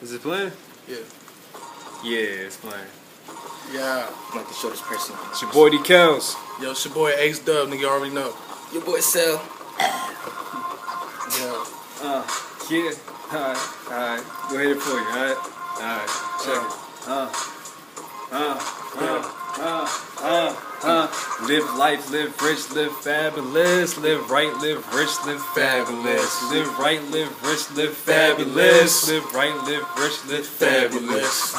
Is it playing? Yeah. Yeah, it's playing. Yeah. I'm like the shortest person. It's your boy D Kels. Yo, it's your boy Ace Dub, nigga, you already know. Your boy Cell. Yeah. Yeah. Alright. Go ahead for you, alright? Alright, check it. Live life, live rich, live fabulous. Live right, live rich, live fabulous. Live right, live rich, live fabulous. Live right, live rich, live fabulous.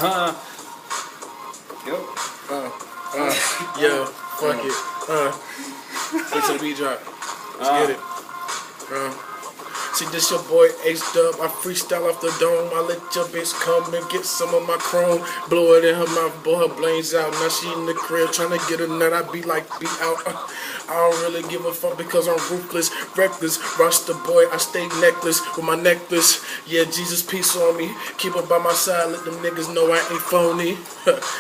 Yo. Yo, fuck it. Wait till the beat drop. Let's get it. See, this your boy Ace Dub. I freestyle off the dome. I let your bitch come and get some of my chrome. Blow it in her mouth, blow her brains out. Now she in the crib trying to get a nut. I be like, be out. I don't really give a fuck because I'm ruthless, reckless. Rush the boy, I stay necklace with my necklace. Yeah, Jesus peace on me. Keep her by my side, let them niggas know I ain't phony.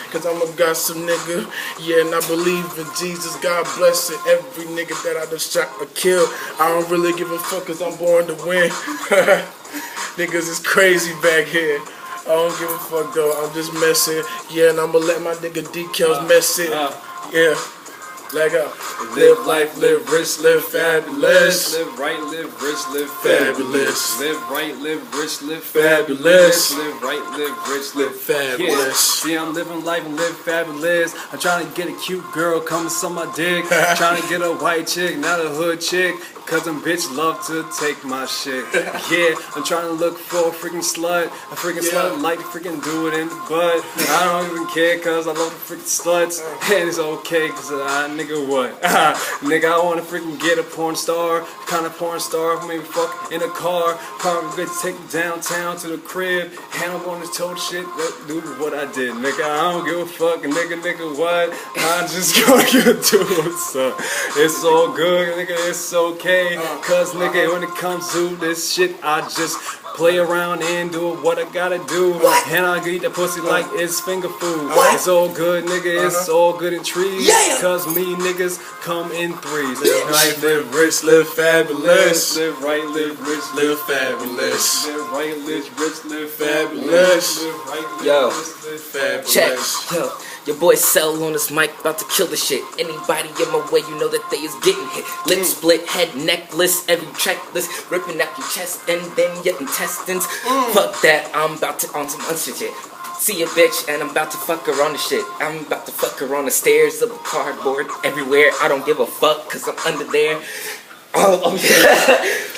Cause I'm a gossip nigga. Yeah, and I believe in Jesus. God bless it. Every nigga that I done shot or killed. I don't really give a fuck cause I'm born to win. Niggas is crazy back here. I don't give a fuck though, I'm just messing. Yeah, and I'ma let my nigga Decals mess it. Yeah. Leg up. Live life, live rich, live fabulous. Live right, live rich, live Fabulous. Live right, live rich, live Fabulous. Live right, live rich, live Fabulous. Yeah. See, I'm living life and live fabulous. I'm trying to get a cute girl, come suck my dick. Trying to get a white chick, not a hood chick. Cause them bitch love to take my shit. Yeah, I'm trying to look for a freaking slut. A freaking slut like to freaking do it in the butt. I don't even care cause I love the freaking sluts. And it's okay cause nigga what? Nigga, I wanna freaking get a porn star. Kind of porn star, maybe fuck in a car. Probably gonna take you downtown to the crib. And I'm gonna tell the shit that do what I did. Nigga, I don't give a fuck. Nigga, what? I'm just gonna do what's up. It's all good, nigga, it's okay. Cause nigga, when it comes to this shit, I just play around and do what I gotta do. And I eat that pussy like it's finger food. It's all good, nigga, it's all good in trees. Cause me niggas come in threes. Live right, live rich, live fabulous. Live right, live rich, live fabulous. Live right, live rich, live fabulous. Live right, live rich, live fabulous. Check. Yo. Your boy Cell on this mic, about to kill the shit. Anybody in my way, you know that they is getting hit. Lip split, head necklace, every checklist, ripping out your chest and then your intestines. Fuck that, I'm about to on some other shit. See a bitch and I'm about to fuck her on the shit. I'm about to fuck her on the stairs of the cardboard everywhere. I don't give a fuck cause I'm under there. Oh yeah.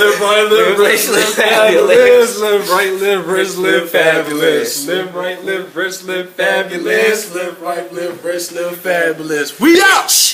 Live right, live rich, live fabulous. Live right, live rich, live fabulous. Live right, live rich, live fabulous. Live right, live rich, live fabulous. We out!